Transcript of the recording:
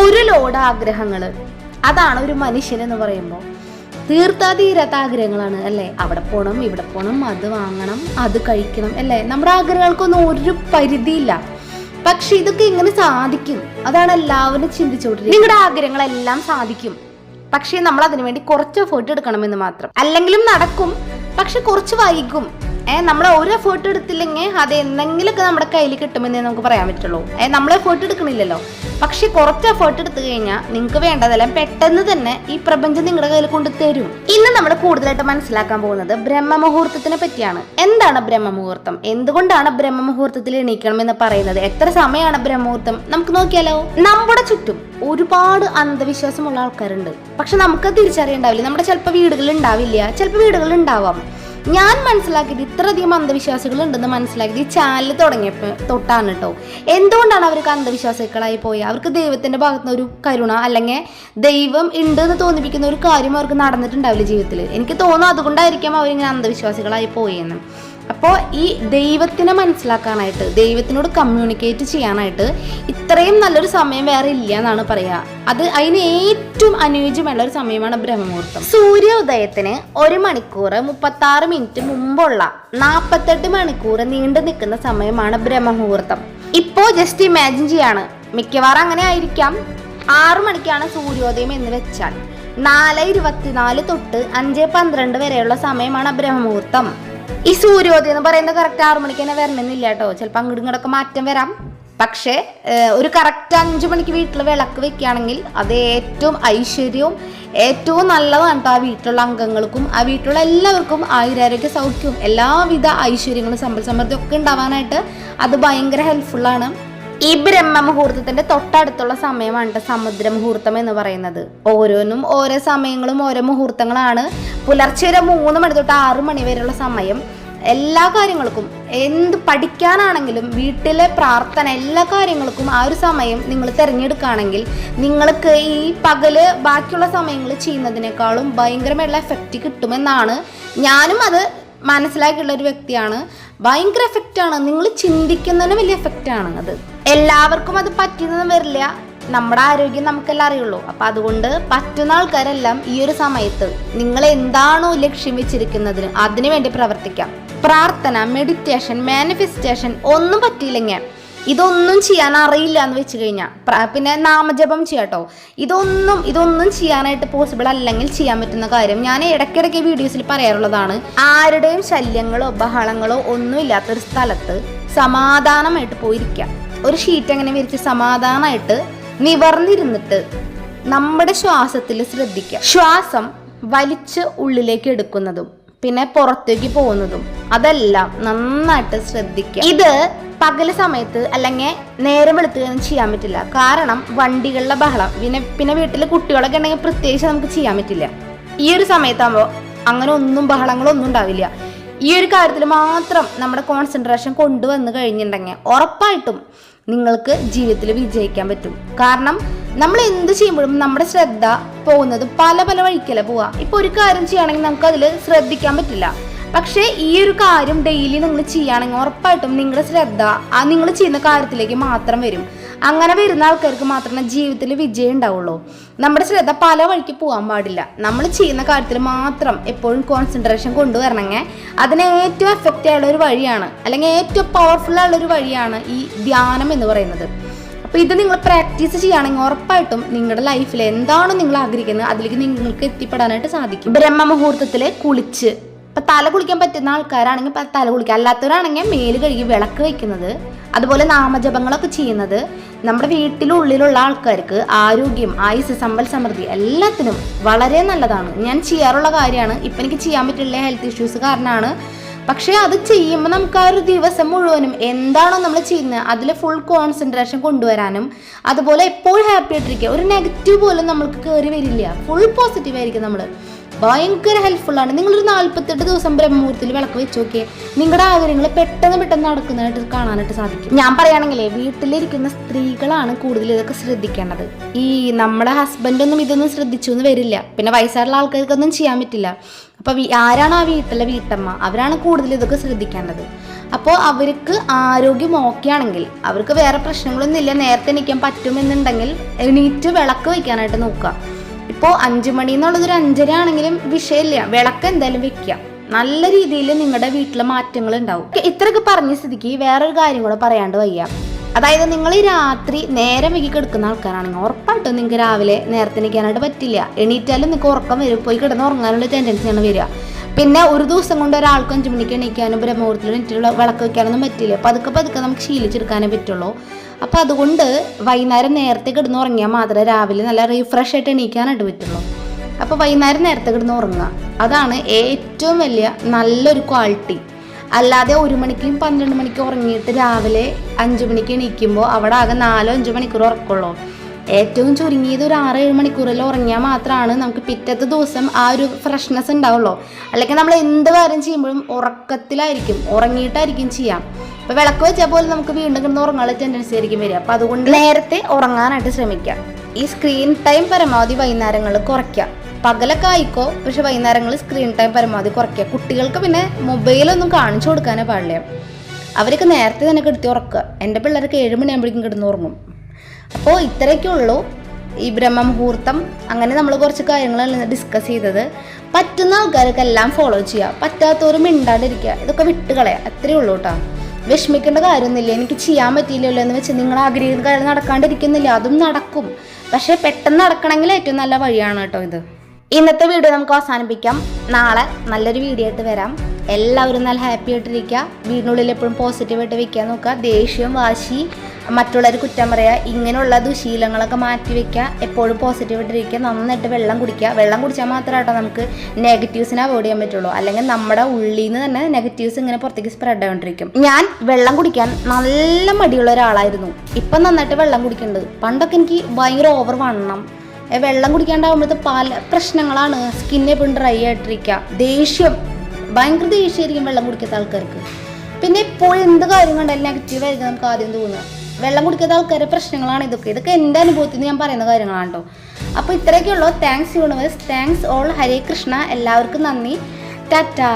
ഒരു ലോഡ് ആഗ്രഹങ്ങൾ, അതാണ് ഒരു മനുഷ്യൻ എന്ന് പറയുമ്പോൾ. തീർത്താ തീരാത്ത ആഗ്രഹങ്ങളാണ് അല്ലേ? അവിടെ പോകണം, ഇവിടെ പോകണം, അത് വാങ്ങണം, അത് കഴിക്കണം അല്ലേ? നമ്മുടെ ആഗ്രഹങ്ങൾക്കൊന്നും ഒരു പരിധിയില്ല. പക്ഷെ ഇതൊക്കെ എങ്ങനെ സാധിക്കും? അതാണ് എല്ലാവരും ചിന്തിച്ചോണ്ടിരിക്കുന്നത്. നിങ്ങളുടെ ആഗ്രഹങ്ങളെല്ലാം സാധിക്കും, പക്ഷേ നമ്മൾ അതിനുവേണ്ടി കുറച്ച് എഫേർട്ട് എടുക്കണമെന്ന് മാത്രം. അല്ലെങ്കിലും നടക്കും, പക്ഷെ കുറച്ച് വൈകും. നമ്മൾ ഒരു എഫേർട്ട് എടുത്തില്ലെങ്കിൽ അത് എന്തെങ്കിലുമൊക്കെ നമ്മുടെ കയ്യിൽ കിട്ടുമെന്നേ നമുക്ക് പറയാൻ പറ്റുള്ളൂ. നമ്മൾ എഫേർട്ട് എടുക്കണില്ലല്ലോ. പക്ഷെ കുറച്ച് എഫേർട്ട് എടുത്തു കഴിഞ്ഞാൽ നിങ്ങൾക്ക് വേണ്ടതെല്ലാം പെട്ടെന്ന് തന്നെ ഈ പ്രപഞ്ചം നിങ്ങളുടെ കയ്യിൽ കൊണ്ട് തരും. ഇന്ന് നമ്മൾ കൂടുതലായിട്ട് മനസ്സിലാക്കാൻ പോകുന്നത് ബ്രഹ്മമുഹൂർത്തത്തിനെ പറ്റിയാണ്. എന്താണ് ബ്രഹ്മമുഹൂർത്തം? എന്തുകൊണ്ടാണ് ബ്രഹ്മമുഹൂർത്തത്തിൽ എണീക്കണം എന്ന് പറയുന്നത്? എത്ര സമയമാണ് ബ്രഹ്മമുഹൂർത്തം? നമുക്ക് നോക്കിയാലോ. നമ്മുടെ ചുറ്റും ഒരുപാട് അന്ധവിശ്വാസമുള്ള ആൾക്കാരുണ്ട്. പക്ഷെ നമുക്ക് തിരിച്ചറിയണ്ടാവില്ല. നമ്മുടെ ചിലപ്പോൾ വീടുകളിൽ ഉണ്ടാവില്ല, ചിലപ്പോൾ വീടുകളിൽ ഉണ്ടാവാം. ഞാൻ മനസ്സിലാക്കിയത് ഇത്രയധികം അന്ധവിശ്വാസികൾ ഉണ്ടെന്ന് മനസ്സിലാക്കിയത് ഈ ചാനൽ തുടങ്ങിയപ്പോൾ തൊട്ടാണ് കേട്ടോ. എന്തുകൊണ്ടാണ് അവർക്ക് അന്ധവിശ്വാസികളായി പോയി? അവർക്ക് ദൈവത്തിന്റെ ഭാഗത്തുനിന്ന് ഒരു കരുണ അല്ലെങ്കിൽ ദൈവം ഉണ്ട് എന്ന് തോന്നിപ്പിക്കുന്ന ഒരു കാര്യം അവർക്ക് നടന്നിട്ടുണ്ടാവില്ല ജീവിതത്തിൽ. എനിക്ക് തോന്നുന്നു അതുകൊണ്ടായിരിക്കാം അവരിങ്ങനെ അന്ധവിശ്വാസികളായി പോയെന്ന്. അപ്പോൾ ഈ ദൈവത്തിനെ മനസ്സിലാക്കാനായിട്ട്, ദൈവത്തിനോട് കമ്മ്യൂണിക്കേറ്റ് ചെയ്യാനായിട്ട് ഇത്രയും നല്ലൊരു സമയം വേറെ ഇല്ല എന്നാണ് പറയുക. അതിന് ഏറ്റവും അനുയോജ്യമുള്ള ഒരു സമയമാണ് ബ്രഹ്മമുഹൂർത്തം. സൂര്യോദയത്തിന് 1 മണിക്കൂർ 36 മിനിറ്റ് മുമ്പുള്ള 48 മണിക്കൂർ നീണ്ടു നിൽക്കുന്ന സമയമാണ് ബ്രഹ്മമുഹൂർത്തം. ഇപ്പോ ജസ്റ്റ് ഇമാജിൻ ചെയ്യാണ്, മിക്കവാറും അങ്ങനെ ആയിരിക്കാം. 6 മണിക്കാണ് സൂര്യോദയം എന്ന് വെച്ചാൽ 4:24 തൊട്ട് 5:12 വരെയുള്ള സമയമാണ് ബ്രഹ്മമുഹൂർത്തം. ഈ സൂര്യോദയം എന്ന് പറയുന്നത് കറക്റ്റ് 6 മണിക്ക് തന്നെ വരണമെന്നില്ല കേട്ടോ. ചിലപ്പോൾ അങ്ങോട്ടും ഇങ്ങോട്ടൊക്കെ മാറ്റം വരാം. പക്ഷേ ഒരു കറക്റ്റ് 5 മണിക്ക് വീട്ടിൽ വിളക്ക് വെക്കുകയാണെങ്കിൽ അത് ഏറ്റവും ഐശ്വര്യവും ഏറ്റവും നല്ലതാണ് കേട്ടോ. ആ വീട്ടിലുള്ള അംഗങ്ങൾക്കും ആ വീട്ടിലുള്ള എല്ലാവർക്കും ആയുരാരോഗ്യ സൗഖ്യവും എല്ലാവിധ ഐശ്വര്യങ്ങളും സമ്പൽ സമൃദ്ധിയും ഒക്കെ ഉണ്ടാവാനായിട്ട് അത് ഭയങ്കര ഹെൽപ്ഫുള്ളാണ്. ഈ ബ്രഹ്മമുഹൂർത്തത്തിന്റെ തൊട്ടടുത്തുള്ള സമയമാണ് സമുദ്ര മുഹൂർത്തം എന്ന് പറയുന്നത്. ഓരോന്നും ഓരോ സമയങ്ങളും ഓരോ മുഹൂർത്തങ്ങളാണ്. പുലർച്ചെ 3 മണി തൊട്ട് 6 മണി വരെയുള്ള സമയം എല്ലാ കാര്യങ്ങൾക്കും, എന്ത് പഠിക്കാനാണെങ്കിലും വീട്ടിലെ പ്രാർത്ഥന, എല്ലാ കാര്യങ്ങൾക്കും ആ ഒരു സമയം നിങ്ങൾ തിരഞ്ഞെടുക്കുകയാണെങ്കിൽ നിങ്ങൾക്ക് ഈ പകല് ബാക്കിയുള്ള സമയങ്ങൾ ചെയ്യുന്നതിനേക്കാളും ഭയങ്കരമായിട്ടുള്ള എഫക്റ്റ് കിട്ടുമെന്നാണ്. ഞാനും അത് മനസ്സിലാക്കിയുള്ള ഒരു വ്യക്തിയാണ്. ഭയങ്കര എഫക്റ്റാണ്. നിങ്ങൾ ചിന്തിക്കുന്നതിന് വലിയ എഫക്റ്റാണ് അത്. എല്ലാവർക്കും അത് പറ്റുന്നതും വരില്ല. നമ്മുടെ ആരോഗ്യം നമുക്കെല്ലാം അറിയുള്ളൂ. അപ്പം അതുകൊണ്ട് പറ്റുന്ന ആൾക്കാരെല്ലാം ഈ ഒരു സമയത്ത് നിങ്ങൾ എന്താണോ ലക്ഷ്യം വെച്ചിരിക്കുന്നതിന് അതിനു വേണ്ടി പ്രവർത്തിക്കാം. പ്രാർത്ഥന, മെഡിറ്റേഷൻ, മാനിഫെസ്റ്റേഷൻ ഒന്നും പറ്റിയില്ലെങ്കിൽ, ഇതൊന്നും ചെയ്യാൻ അറിയില്ല എന്ന് വെച്ച് കഴിഞ്ഞാൽ പിന്നെ നാമജപം ചെയ്യാട്ടോ. ഇതൊന്നും ചെയ്യാനായിട്ട് പോസിബിൾ അല്ലെങ്കിൽ ചെയ്യാൻ പറ്റുന്ന കാര്യം ഞാൻ ഇടയ്ക്കിടയ്ക്ക് വീഡിയോസിൽ പറയാറുള്ളതാണ്. ആരുടെയും ശല്യങ്ങളോ ബഹളങ്ങളോ ഒന്നും ഇല്ലാത്തൊരു സ്ഥലത്ത് സമാധാനമായിട്ട് പോയിരിക്കാം. ഒരു ഷീറ്റ് അങ്ങനെ വിരിച്ച് സമാധാനമായിട്ട് നിവർന്നിരുന്നിട്ട് നമ്മുടെ ശ്വാസത്തിൽ ശ്രദ്ധിക്കുക. ശ്വാസം വലിച്ച് ഉള്ളിലേക്ക് എടുക്കുന്നതും പിന്നെ പുറത്തേക്ക് പോകുന്നതും അതെല്ലാം നന്നായിട്ട് ശ്രദ്ധിക്കുക. ഇത് പകല് സമയത്ത് അല്ലെങ്കിൽ നേരം വെളുത്തുകയൊന്നും ചെയ്യാൻ പറ്റില്ല. കാരണം വണ്ടികളുടെ ബഹളം, പിന്നെ വീട്ടിൽ കുട്ടികളൊക്കെ ഉണ്ടെങ്കിൽ പ്രത്യേകിച്ച് നമുക്ക് ചെയ്യാൻ പറ്റില്ല. ഈ ഒരു സമയത്താകുമ്പോൾ അങ്ങനെ ബഹളങ്ങളൊന്നും ഉണ്ടാവില്ല. ഈ ഒരു കാര്യത്തിൽ മാത്രം നമ്മുടെ കോൺസെൻട്രേഷൻ കൊണ്ടുവന്ന് കഴിഞ്ഞിട്ടുണ്ടെങ്കിൽ ഉറപ്പായിട്ടും നിങ്ങൾക്ക് ജീവിതത്തിൽ വിജയിക്കാൻ പറ്റും. കാരണം നമ്മൾ എന്ത് ചെയ്യുമ്പോഴും നമ്മുടെ ശ്രദ്ധ പോകുന്നത് പല വഴിക്കല്ല പോവുക. ഇപ്പൊ ഒരു കാര്യം ചെയ്യുകയാണെങ്കിൽ നമുക്ക് അതിൽ ശ്രദ്ധിക്കാൻ പറ്റില്ല. പക്ഷേ ഈ ഒരു കാര്യം ഡെയിലി നിങ്ങൾ ചെയ്യുകയാണെങ്കിൽ ഉറപ്പായിട്ടും നിങ്ങളുടെ ശ്രദ്ധ ആ നിങ്ങൾ ചെയ്യുന്ന കാര്യത്തിലേക്ക് മാത്രം വരും. അങ്ങനെ വരുന്ന ആൾക്കാർക്ക് മാത്രമേ ജീവിതത്തിൽ വിജയം ഉണ്ടാവുള്ളൂ. നമ്മുടെ ശ്രദ്ധ പല വഴിക്ക് പോകാൻ പാടില്ല. നമ്മൾ ചെയ്യുന്ന കാര്യത്തിൽ മാത്രം എപ്പോഴും കോൺസെൻട്രേഷൻ കൊണ്ടുവരണമെങ്കിൽ അതിന് ഏറ്റവും എഫക്റ്റ് ആയുള്ള ഒരു വഴിയാണ്, അല്ലെങ്കിൽ ഏറ്റവും പവർഫുൾ ആയുള്ള ഒരു വഴിയാണ് ഈ ധ്യാനം എന്ന് പറയുന്നത്. അപ്പോൾ ഇത് നിങ്ങൾ പ്രാക്ടീസ് ചെയ്യുകയാണെങ്കിൽ ഉറപ്പായിട്ടും നിങ്ങളുടെ ലൈഫിൽ എന്താണോ നിങ്ങൾ ആഗ്രഹിക്കുന്നത് അതിലേക്ക് നിങ്ങൾക്ക് എത്തിപ്പെടാനായിട്ട് സാധിക്കും. ബ്രഹ്മമുഹൂർത്തത്തിൽ കുളിച്ച്, ഇപ്പം തല കുളിക്കാൻ പറ്റുന്ന ആൾക്കാരാണെങ്കിൽ തല കുളിക്കുക, അല്ലാത്തവരാണെങ്കിൽ മേല് കഴുകി വിളക്ക് വയ്ക്കുന്നത്, അതുപോലെ നാമജപങ്ങളൊക്കെ ചെയ്യുന്നത് നമ്മുടെ വീട്ടിലുള്ളിലുള്ള ആൾക്കാർക്ക് ആരോഗ്യം, ആയുസ്, സമ്പൽ സമൃദ്ധി എല്ലാത്തിനും വളരെ നല്ലതാണ്. ഞാൻ ചെയ്യാറുള്ള കാര്യമാണ്. ഇപ്പം എനിക്ക് ചെയ്യാൻ പറ്റില്ല, ഹെൽത്ത് ഇഷ്യൂസ് കാരണമാണ്. പക്ഷേ അത് ചെയ്യുമ്പോൾ നമുക്ക് ആ ഒരു ദിവസം മുഴുവനും എന്താണോ നമ്മൾ ചെയ്യുന്നത് അതിൽ ഫുൾ കോൺസെൻട്രേഷൻ കൊണ്ടുവരാനും, അതുപോലെ എപ്പോഴും ഹാപ്പി ആയിട്ടിരിക്കുക. ഒരു നെഗറ്റീവ് പോലും നമ്മൾക്ക് കയറി വരില്ല. ഫുൾ പോസിറ്റീവ് ആയിരിക്കും നമ്മൾ. ഭയങ്കര ഹെൽപ്ഫുള്ളാണ്. നിങ്ങളൊരു 48 ദിവസം ബ്രഹ്മമുഹൂർത്തത്തിൽ വിളക്ക് വെച്ച് നോക്കിയേ, നിങ്ങളുടെ ആഗ്രഹങ്ങൾ പെട്ടെന്ന് നടക്കുന്നതായിട്ട് കാണാനായിട്ട് സാധിക്കും. ഞാൻ പറയുകയാണെങ്കിലേ വീട്ടിലിരിക്കുന്ന സ്ത്രീകളാണ് കൂടുതൽ ഇതൊക്കെ ശ്രദ്ധിക്കേണ്ടത്. ഈ നമ്മുടെ ഹസ്ബൻഡൊന്നും ഇതൊന്നും ശ്രദ്ധിച്ചു എന്ന് വരില്ല. പിന്നെ വയസ്സായിട്ടുള്ള ആൾക്കാർക്കൊന്നും ചെയ്യാൻ പറ്റില്ല. അപ്പോൾ ആരാണ് ആ വീട്ടിലെ വീട്ടമ്മ, അവരാണ് കൂടുതൽ ഇതൊക്കെ ശ്രദ്ധിക്കേണ്ടത്. അപ്പോൾ അവർക്ക് ആരോഗ്യം ഓക്കെ ആണെങ്കിൽ, അവർക്ക് വേറെ പ്രശ്നങ്ങളൊന്നും ഇല്ല, നേരത്തെ എണീക്കാൻ പറ്റുമെന്നുണ്ടെങ്കിൽ എണീറ്റ് വിളക്ക് വയ്ക്കാനായിട്ട് നോക്കുക. ഇപ്പോൾ 5 മണി എന്നുള്ളത് ഒരു 5:30 ആണെങ്കിലും വിഷയമില്ല, വിളക്ക് എന്തായാലും വെക്കുക. നല്ല രീതിയിൽ നിങ്ങളുടെ വീട്ടിലെ മാറ്റങ്ങൾ ഉണ്ടാവും. ഇത്രയൊക്കെ പറഞ്ഞ സ്ഥിതിക്ക് വേറൊരു കാര്യം കൂടെ പറയാണ്ട് വയ്യ. അതായത് നിങ്ങൾ ഈ രാത്രി നേരം വൈകി കിടക്കുന്ന ആൾക്കാരാണെങ്കിൽ ഉറപ്പായിട്ടും നിങ്ങൾക്ക് രാവിലെ നേരത്തെ എണീക്കാനായിട്ട് പറ്റില്ല. എണീറ്റാലും നിങ്ങൾക്ക് ഉറക്കം വരും, പോയി കിടന്ന് ഉറങ്ങാനുള്ള ടെൻഡൻസിയാണ് വരിക. പിന്നെ ഒരു ദിവസം കൊണ്ട് ഒരാൾക്ക് 5 മണിക്ക് എണീക്കാനും ബ്രഹ്മമുഹൂർത്തത്തിൽ എണീറ്റ് വിളക്ക് വയ്ക്കാനൊന്നും പറ്റില്ല. പതുക്കെ നമുക്ക് ശീലിച്ചെടുക്കാനേ പറ്റുള്ളൂ. അപ്പോൾ അതുകൊണ്ട് വൈകുന്നേരം നേരത്തെ കിടന്ന് ഉറങ്ങിയാൽ മാത്രമേ രാവിലെ നല്ല റീഫ്രഷ് ആയിട്ട് എണീക്കാനായിട്ട് പറ്റുള്ളൂ. അപ്പോൾ വൈകുന്നേരം നേരത്തെ കിടന്ന് ഉറങ്ങുക, അതാണ് ഏറ്റവും വലിയ നല്ലൊരു ക്വാളിറ്റി. അല്ലാതെ 1 മണിക്കും 12 മണിക്കും ഉറങ്ങിയിട്ട് രാവിലെ 5 മണിക്ക് എണീക്കുമ്പോൾ അവിടെ ആകെ 4-5 മണിക്കൂർ ഉറക്കമുള്ളൂ. ഏറ്റവും ചുരുങ്ങിയത് ഒരു 6-7 മണിക്കൂറിൽ ഉറങ്ങിയാൽ മാത്രമാണ് നമുക്ക് പിറ്റത്തെ ദിവസം ആ ഒരു ഫ്രഷ്നെസ് ഉണ്ടാവുള്ളൂ. അല്ലെങ്കിൽ നമ്മൾ എന്ത് കാര്യം ചെയ്യുമ്പോഴും ഉറക്കത്തിലായിരിക്കും, ഉറങ്ങിയിട്ടായിരിക്കും ചെയ്യാം. ഇപ്പോൾ വിളക്ക് വെച്ചാൽ പോലും നമുക്ക് വീണ്ടും കിടന്ന് ഉറങ്ങാനുള്ള ടെൻഡൻസി ആയിരിക്കും വരിക. അപ്പോൾ അതുകൊണ്ട് നേരത്തെ ഉറങ്ങാനായിട്ട് ശ്രമിക്കാം. ഈ സ്ക്രീൻ ടൈം പരമാവധി വൈകുന്നേരങ്ങളിൽ കുറയ്ക്കാം. പകലൊക്കെ ആയിക്കോ, പക്ഷെ വൈകുന്നേരങ്ങളിൽ സ്ക്രീൻ ടൈം പരമാവധി കുറയ്ക്കുക. കുട്ടികൾക്ക് പിന്നെ മൊബൈലൊന്നും കാണിച്ചു കൊടുക്കാനേ പാടില്ല. അവരൊക്കെ നേരത്തെ തന്നെ കിടത്തി ഉറക്കുക. എൻ്റെ പിള്ളേർക്ക് 7 മണിയാകുമ്പോഴേക്കും കിടന്ന് ഉറങ്ങും. അപ്പോൾ ഇത്രയൊക്കെ ഉള്ളൂ ഈ ബ്രഹ്മമുഹൂർത്തം. അങ്ങനെ നമ്മൾ കുറച്ച് കാര്യങ്ങളാണ് ഡിസ്കസ് ചെയ്തത്. പറ്റുന്ന ആൾക്കാർക്ക് എല്ലാം ഫോളോ ചെയ്യുക, പറ്റാത്തവരും മിണ്ടാണ്ടിരിക്കുക, ഇതൊക്കെ വിട്ടുകളയുക, അത്രയേ ഉള്ളൂ കേട്ടോ. വിഷമിക്കേണ്ട കാര്യമൊന്നുമില്ല. എനിക്ക് ചെയ്യാൻ പറ്റിയില്ലല്ലോ എന്ന് വെച്ച് നിങ്ങൾ ആഗ്രഹിക്കുന്ന കാര്യം നടക്കാണ്ടിരിക്കുന്നില്ല, അതും നടക്കും. പക്ഷേ പെട്ടെന്ന് നടക്കണമെങ്കിൽ ഏറ്റവും നല്ല വഴിയാണ് കേട്ടോ ഇത്. ഇന്നത്തെ വീഡിയോ നമുക്ക് അവസാനിപ്പിക്കാം. നാളെ നല്ലൊരു വീഡിയോ ആയിട്ട് വരാം. എല്ലാവരും നല്ല ഹാപ്പി ആയിട്ടിരിക്കുക. വീടിനുള്ളിൽ എപ്പോഴും പോസിറ്റീവായിട്ട് വെക്കാൻ നോക്കുക. ദേഷ്യം, വാശി, മറ്റുള്ളവർ കുറ്റം പറയുക, ഇങ്ങനെയുള്ള ദുശീലങ്ങളൊക്കെ മാറ്റി വെക്കുക. എപ്പോഴും പോസിറ്റീവായിട്ടിരിക്കുക. നന്നായിട്ട് വെള്ളം കുടിക്കുക. വെള്ളം കുടിച്ചാൽ മാത്രമായിട്ടോ നമുക്ക് നെഗറ്റീവ്സിനെ അവോയ്ഡ് ചെയ്യാൻ പറ്റുള്ളൂ. അല്ലെങ്കിൽ നമ്മുടെ ഉള്ളിൽ നിന്ന് തന്നെ നെഗറ്റീവ്സ് ഇങ്ങനെ പുറത്തേക്ക് സ്പ്രെഡ് ആയിക്കൊണ്ടിരിക്കും. ഞാൻ വെള്ളം കുടിക്കാൻ നല്ല മടിയുള്ള ഒരാളായിരുന്നു. ഇപ്പം നന്നായിട്ട് വെള്ളം കുടിക്കുന്നുണ്ട്. പണ്ടൊക്കെ എനിക്ക് ഭയങ്കര ഓവർ വണ്ണം, വെള്ളം കുടിക്കാണ്ടാകുമ്പോഴത്തെ പല പ്രശ്നങ്ങളാണ്. സ്കിന്നെ എപ്പോഴും ഡ്രൈ ആയിട്ടിരിക്കുക, ദേഷ്യം, ഭയങ്കര ദേഷ്യമായിരിക്കും വെള്ളം കുടിക്കാത്ത ആൾക്കാർക്ക്. പിന്നെ എപ്പോഴും എന്ത് കാര്യം കണ്ടാലും നെഗറ്റീവായിരിക്കും നമുക്ക് ആദ്യം തോന്നുക. വെള്ളം കുടിക്കാത്ത ആൾക്കാരുടെ പ്രശ്നങ്ങളാണ് ഇതൊക്കെ എൻ്റെ അനുഭവത്തിൽ നിന്ന് ഞാൻ പറയുന്ന കാര്യങ്ങളാണ് കേട്ടോ. അപ്പോൾ ഇത്രയൊക്കെ ഉള്ളൂ. Thanks universe, thanks all. Hare Krishna. എല്ലാവർക്കും നന്ദി. ടാറ്റാ.